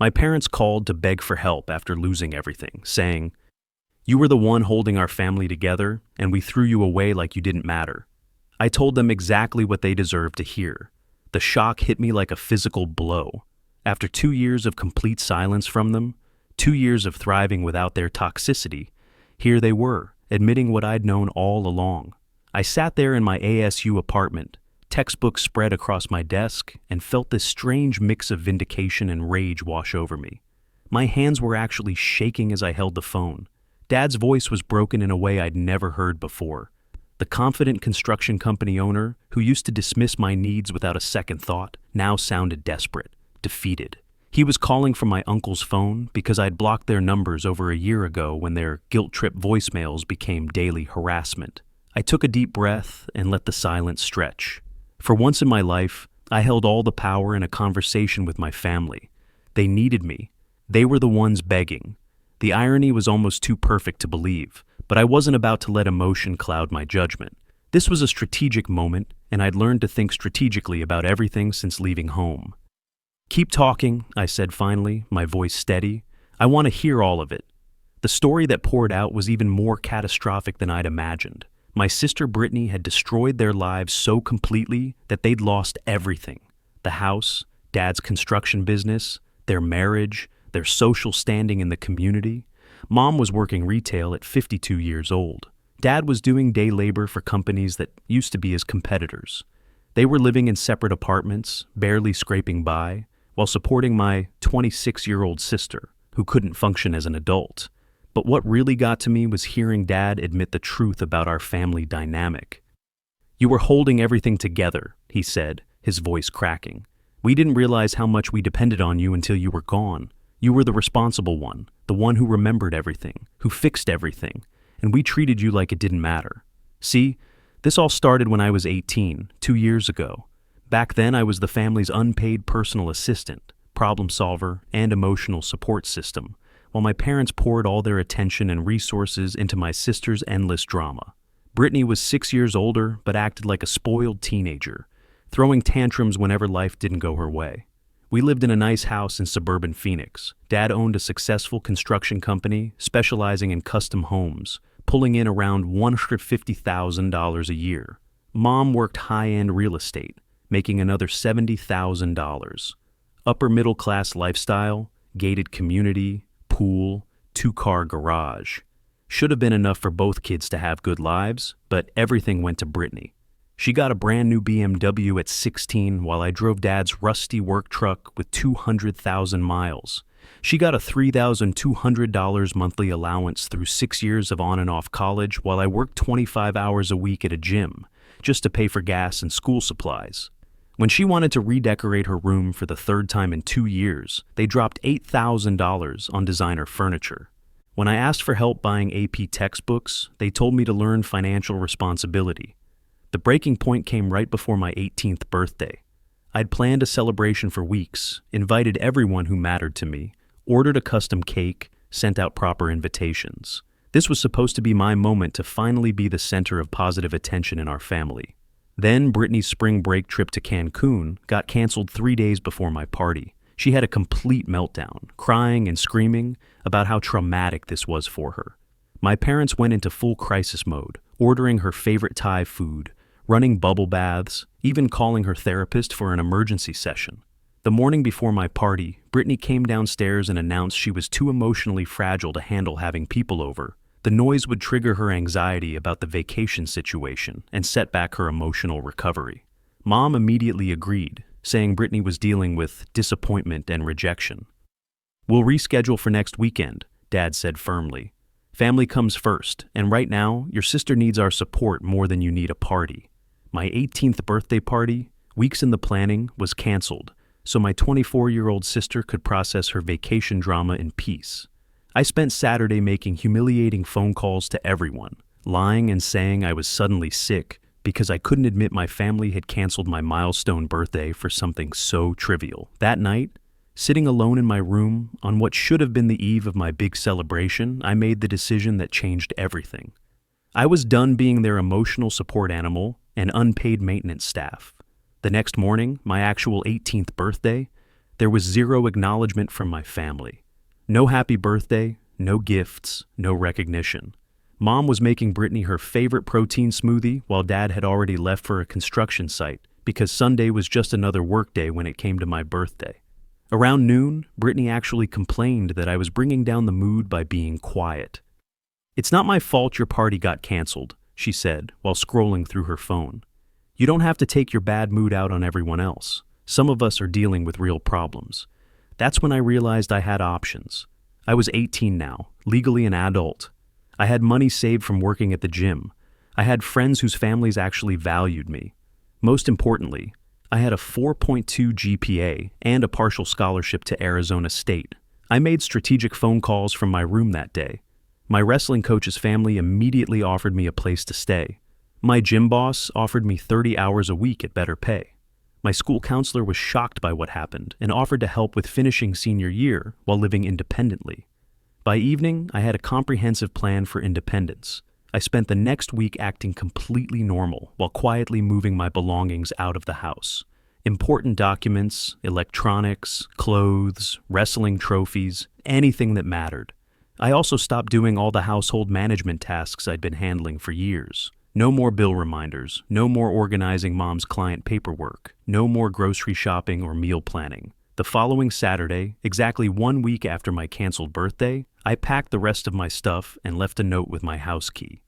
My parents called to beg for help after losing everything, saying, "You were the one holding our family together, and we threw you away like you didn't matter." I told them exactly what they deserved to hear. The shock hit me like a physical blow. After 2 years of complete silence from them, 2 years of thriving without their toxicity, here they were, admitting what I'd known all along. I sat there in my ASU apartment, textbooks spread across my desk, and felt this strange mix of vindication and rage wash over me. My hands were actually shaking as I held the phone. Dad's voice was broken in a way I'd never heard before. The confident construction company owner, who used to dismiss my needs without a second thought, now sounded desperate, defeated. He was calling from my uncle's phone because I'd blocked their numbers over a year ago when their guilt-trip voicemails became daily harassment. I took a deep breath and let the silence stretch. For once in my life, I held all the power in a conversation with my family. They needed me. They were the ones begging. The irony was almost too perfect to believe, but I wasn't about to let emotion cloud my judgment. This was a strategic moment, and I'd learned to think strategically about everything since leaving home. "Keep talking," I said finally, my voice steady. "I want to hear all of it." The story that poured out was even more catastrophic than I'd imagined. My sister Brittany had destroyed their lives so completely that they'd lost everything. The house, Dad's construction business, their marriage, their social standing in the community. Mom was working retail at 52 years old. Dad was doing day labor for companies that used to be his competitors. They were living in separate apartments, barely scraping by, while supporting my 26-year-old sister, who couldn't function as an adult. But what really got to me was hearing Dad admit the truth about our family dynamic. "You were holding everything together," he said, his voice cracking. "We didn't realize how much we depended on you until you were gone. You were the responsible one, the one who remembered everything, who fixed everything, and we treated you like it didn't matter. See, this all started when I was 18, 2 years ago. Back then I was the family's unpaid personal assistant, problem solver, and emotional support system, while my parents poured all their attention and resources into my sister's endless drama. Brittany was 6 years older, but acted like a spoiled teenager, throwing tantrums whenever life didn't go her way. We lived in a nice house in suburban Phoenix. Dad owned a successful construction company specializing in custom homes, pulling in around $150,000 a year. Mom worked high-end real estate, making another $70,000. Upper middle-class lifestyle, gated community, pool, 2-car garage. Should have been enough for both kids to have good lives, but everything went to Brittany. She got a brand new BMW at 16 while I drove Dad's rusty work truck with 200,000 miles. She got a $3,200 monthly allowance through 6 years of on and off college while I worked 25 hours a week at a gym, just to pay for gas and school supplies. When she wanted to redecorate her room for the third time in 2 years, they dropped $8,000 on designer furniture. When I asked for help buying AP textbooks, they told me to learn financial responsibility. The breaking point came right before my 18th birthday. I'd planned a celebration for weeks, invited everyone who mattered to me, ordered a custom cake, sent out proper invitations. This was supposed to be my moment to finally be the center of positive attention in our family. Then Brittany's spring break trip to Cancun got canceled 3 days before my party. She had a complete meltdown, crying and screaming about how traumatic this was for her. My parents went into full crisis mode, ordering her favorite Thai food, running bubble baths, even calling her therapist for an emergency session. The morning before my party, Brittany came downstairs and announced she was too emotionally fragile to handle having people over. The noise would trigger her anxiety about the vacation situation and set back her emotional recovery. Mom immediately agreed, saying Brittany was dealing with disappointment and rejection. "We'll reschedule for next weekend," Dad said firmly. "Family comes first, and right now, your sister needs our support more than you need a party." My 18th birthday party, weeks in the planning, was canceled, so my 24-year-old sister could process her vacation drama in peace. I spent Saturday making humiliating phone calls to everyone, lying and saying I was suddenly sick because I couldn't admit my family had canceled my milestone birthday for something so trivial. That night, sitting alone in my room on what should have been the eve of my big celebration, I made the decision that changed everything. I was done being their emotional support animal and unpaid maintenance staff. The next morning, my actual 18th birthday, There was zero acknowledgement from my family. No happy birthday, no gifts, no recognition. Mom was making Brittany her favorite protein smoothie while Dad had already left for a construction site because Sunday was just another work day when it came to my birthday. Around noon, Brittany actually complained that I was bringing down the mood by being quiet. "It's not my fault your party got canceled," she said while scrolling through her phone. "You don't have to take your bad mood out on everyone else. Some of us are dealing with real problems." That's when I realized I had options. I was 18 now, legally an adult. I had money saved from working at the gym. I had friends whose families actually valued me. Most importantly, I had a 4.2 GPA and a partial scholarship to Arizona State. I made strategic phone calls from my room that day. My wrestling coach's family immediately offered me a place to stay. My gym boss offered me 30 hours a week at better pay. My school counselor was shocked by what happened and offered to help with finishing senior year while living independently. By evening, I had a comprehensive plan for independence. I spent the next week acting completely normal while quietly moving my belongings out of the house. Important documents, electronics, clothes, wrestling trophies, anything that mattered. I also stopped doing all the household management tasks I'd been handling for years. No more bill reminders, no more organizing Mom's client paperwork, no more grocery shopping or meal planning. The following Saturday, exactly 1 week after my canceled birthday, I packed the rest of my stuff and left a note with my house key.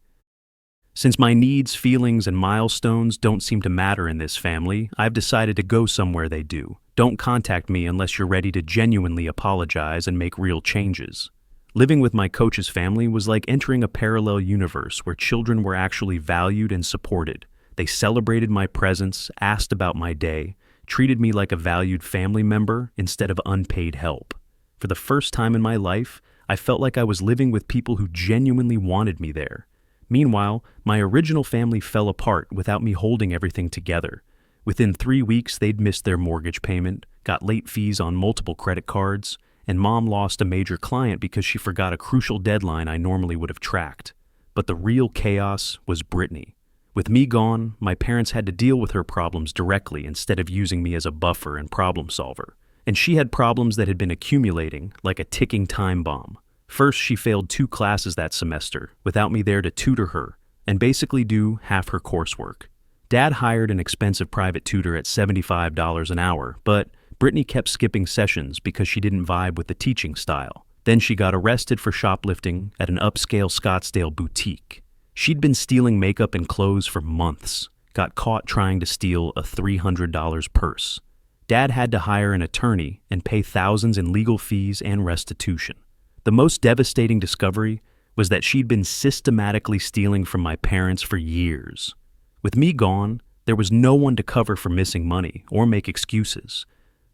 Since my needs, feelings, and milestones don't seem to matter in this family, I've decided to go somewhere they do. Don't contact me unless you're ready to genuinely apologize and make real changes. Living with my coach's family was like entering a parallel universe where children were actually valued and supported. They celebrated my presence, asked about my day, treated me like a valued family member instead of unpaid help. For the first time in my life, I felt like I was living with people who genuinely wanted me there. Meanwhile, my original family fell apart without me holding everything together. Within 3 weeks, they'd missed their mortgage payment, got late fees on multiple credit cards, and Mom lost a major client because she forgot a crucial deadline I normally would have tracked. But the real chaos was Brittany. With me gone, my parents had to deal with her problems directly instead of using me as a buffer and problem solver. And she had problems that had been accumulating like a ticking time bomb. First, she failed 2 classes that semester without me there to tutor her and basically do half her coursework. Dad hired an expensive private tutor at $75 an hour, but Brittany kept skipping sessions because she didn't vibe with the teaching style. Then she got arrested for shoplifting at an upscale Scottsdale boutique. She'd been stealing makeup and clothes for months, got caught trying to steal a $300 purse. Dad had to hire an attorney and pay thousands in legal fees and restitution. The most devastating discovery was that she'd been systematically stealing from my parents for years. With me gone, there was no one to cover for missing money or make excuses.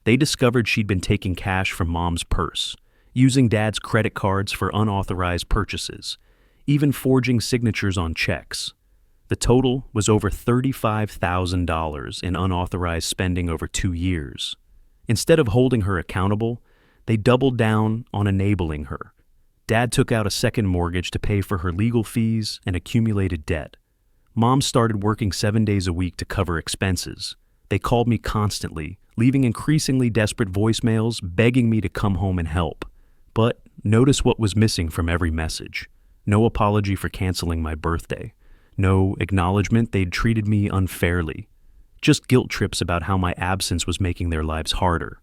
They discovered she'd been taking cash from Mom's purse, using Dad's credit cards for unauthorized purchases, even forging signatures on checks. The total was over $35,000 in unauthorized spending over 2 years. Instead of holding her accountable, they doubled down on enabling her. Dad took out a second mortgage to pay for her legal fees and accumulated debt. Mom started working 7 days a week to cover expenses. They called me constantly, leaving increasingly desperate voicemails begging me to come home and help. But notice what was missing from every message. No apology for canceling my birthday. No acknowledgement they'd treated me unfairly. Just guilt trips about how my absence was making their lives harder.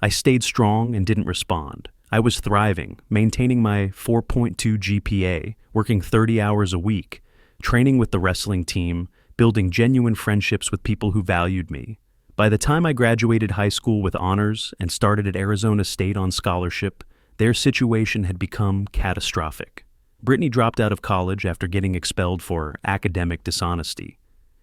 I stayed strong and didn't respond. I was thriving, maintaining my 4.2 GPA, working 30 hours a week, training with the wrestling team, building genuine friendships with people who valued me. By the time I graduated high school with honors and started at Arizona State on scholarship, their situation had become catastrophic. Brittany dropped out of college after getting expelled for academic dishonesty.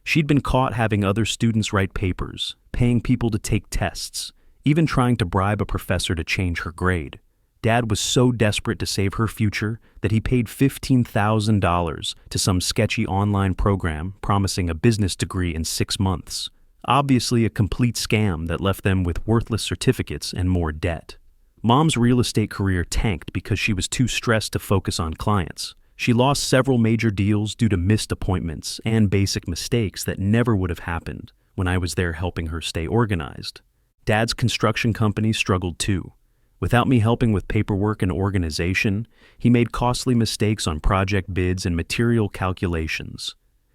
She'd been caught having other students write papers, paying people to take tests, even trying to bribe a professor to change her grade. Dad was so desperate to save her future that he paid $15,000 to some sketchy online program promising a business degree in 6 months. Obviously a complete scam that left them with worthless certificates and more debt. Mom's real estate career tanked because she was too stressed to focus on clients. She lost several major deals due to missed appointments and basic mistakes that never would have happened when I was there helping her stay organized. Dad's construction company struggled too. Without me helping with paperwork and organization, he made costly mistakes on project bids and material calculations.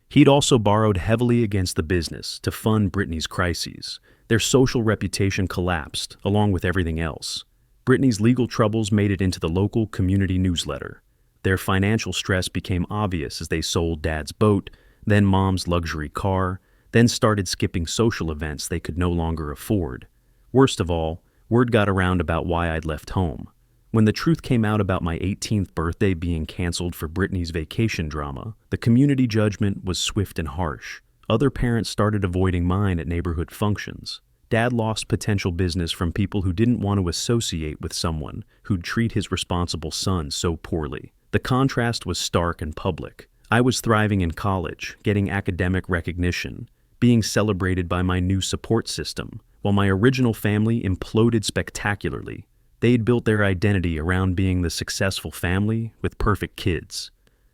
He'd also borrowed heavily against the business to fund Brittany's crises. Their social reputation collapsed, along with everything else. Brittany's legal troubles made it into the local community newsletter. Their financial stress became obvious as they sold Dad's boat, then Mom's luxury car, then started skipping social events they could no longer afford. Worst of all, word got around about why I'd left home. When the truth came out about my 18th birthday being canceled for Brittany's vacation drama, the community judgment was swift and harsh. Other parents started avoiding mine at neighborhood functions. Dad lost potential business from people who didn't want to associate with someone who'd treat his responsible son so poorly. The contrast was stark and public. I was thriving in college, getting academic recognition, being celebrated by my new support system, while my original family imploded spectacularly. They'd built their identity around being the successful family with perfect kids.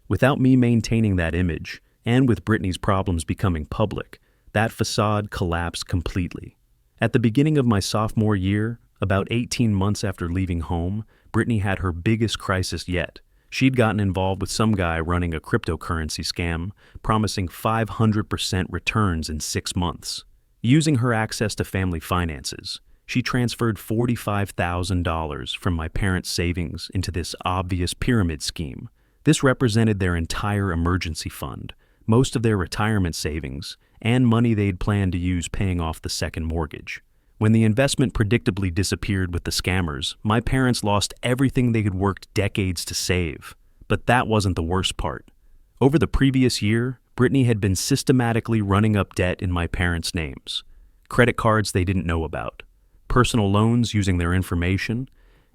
Without me maintaining that image, and with Brittany's problems becoming public, that facade collapsed completely. At the beginning of my sophomore year, about 18 months after leaving home, Brittany had her biggest crisis yet. She'd gotten involved with some guy running a cryptocurrency scam, promising 500% returns in 6 months. Using her access to family finances, she transferred $45,000 from my parents' savings into this obvious pyramid scheme. This represented their entire emergency fund, most of their retirement savings, and money they'd planned to use paying off the second mortgage. When the investment predictably disappeared with the scammers, my parents lost everything they had worked decades to save. But that wasn't the worst part. Over the previous year, Brittany had been systematically running up debt in my parents' names. Credit cards they didn't know about, personal loans using their information,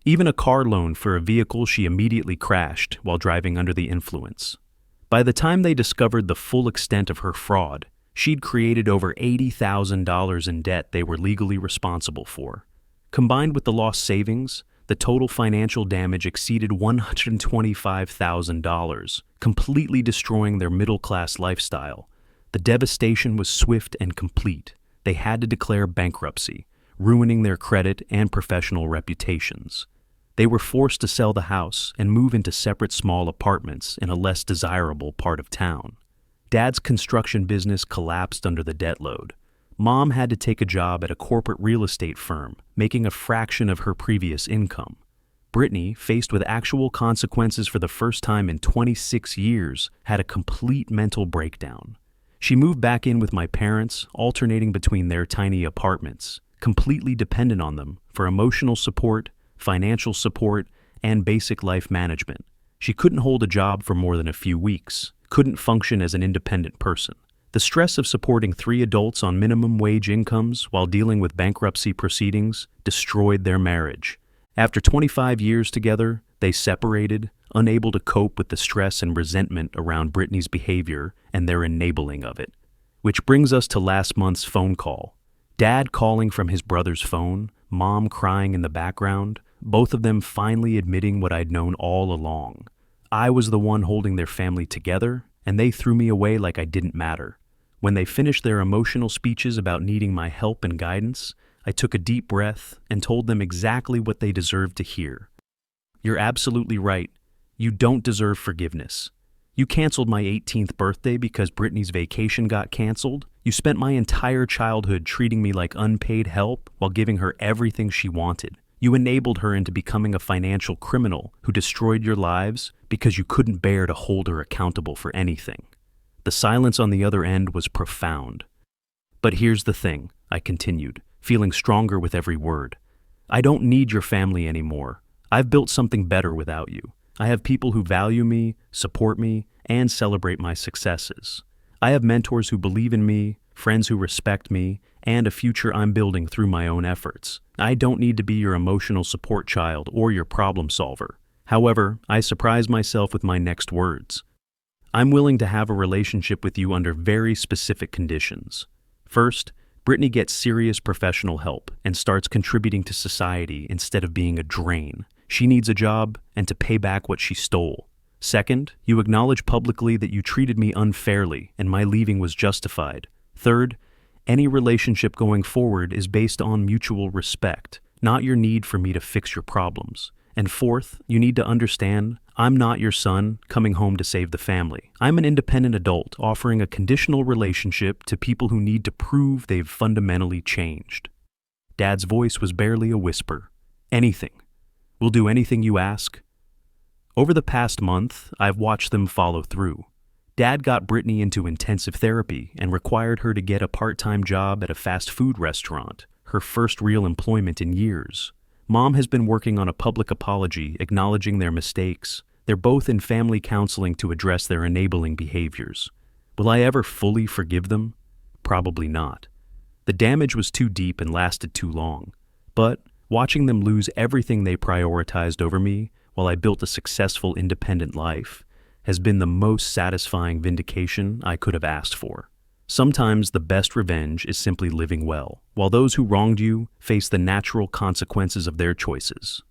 even a car loan for a vehicle she immediately crashed while driving under the influence. By the time they discovered the full extent of her fraud, she'd created over $80,000 in debt they were legally responsible for. Combined with the lost savings, the total financial damage exceeded $125,000, completely destroying their middle-class lifestyle. The devastation was swift and complete. They had to declare bankruptcy, ruining their credit and professional reputations. They were forced to sell the house and move into separate small apartments in a less desirable part of town. Dad's construction business collapsed under the debt load. Mom had to take a job at a corporate real estate firm, making a fraction of her previous income. Brittany, faced with actual consequences for the first time in 26 years, had a complete mental breakdown. She moved back in with my parents, alternating between their tiny apartments, completely dependent on them for emotional support, financial support, and basic life management. She couldn't hold a job for more than a few weeks, couldn't function as an independent person. The stress of supporting 3 adults on minimum wage incomes while dealing with bankruptcy proceedings destroyed their marriage. After 25 years together, they separated, unable to cope with the stress and resentment around Brittany's behavior and their enabling of it. Which brings us to last month's phone call. Dad calling from his brother's phone, Mom crying in the background, both of them finally admitting what I'd known all along. I was the one holding their family together, and they threw me away like I didn't matter. When they finished their emotional speeches about needing my help and guidance, I took a deep breath and told them exactly what they deserved to hear. You're absolutely right. You don't deserve forgiveness. You canceled my 18th birthday because Brittany's vacation got canceled. You spent my entire childhood treating me like unpaid help while giving her everything she wanted. You enabled her into becoming a financial criminal who destroyed your lives because you couldn't bear to hold her accountable for anything. The silence on the other end was profound. But here's the thing, I continued, feeling stronger with every word. I don't need your family anymore. I've built something better without you. I have people who value me, support me, and celebrate my successes. I have mentors who believe in me, friends who respect me, and a future I'm building through my own efforts. I don't need to be your emotional support child or your problem solver. However, I surprise myself with my next words. I'm willing to have a relationship with you under very specific conditions. First, Brittany gets serious professional help and starts contributing to society instead of being a drain. She needs a job and to pay back what she stole. Second, you acknowledge publicly that you treated me unfairly and my leaving was justified. Third, Any relationship going forward is based on mutual respect, not your need for me to fix your problems. And fourth, you need to understand, I'm not your son coming home to save the family. I'm an independent adult offering a conditional relationship to people who need to prove they've fundamentally changed. Dad's voice was barely a whisper. Anything. We'll do anything you ask. Over the past month, I've watched them follow through. Dad got Brittany into intensive therapy and required her to get a part-time job at a fast food restaurant, her first real employment in years. Mom has been working on a public apology, acknowledging their mistakes. They're both in family counseling to address their enabling behaviors. Will I ever fully forgive them? Probably not. The damage was too deep and lasted too long. But watching them lose everything they prioritized over me while I built a successful independent life has been the most satisfying vindication I could have asked for. Sometimes the best revenge is simply living well, while those who wronged you face the natural consequences of their choices.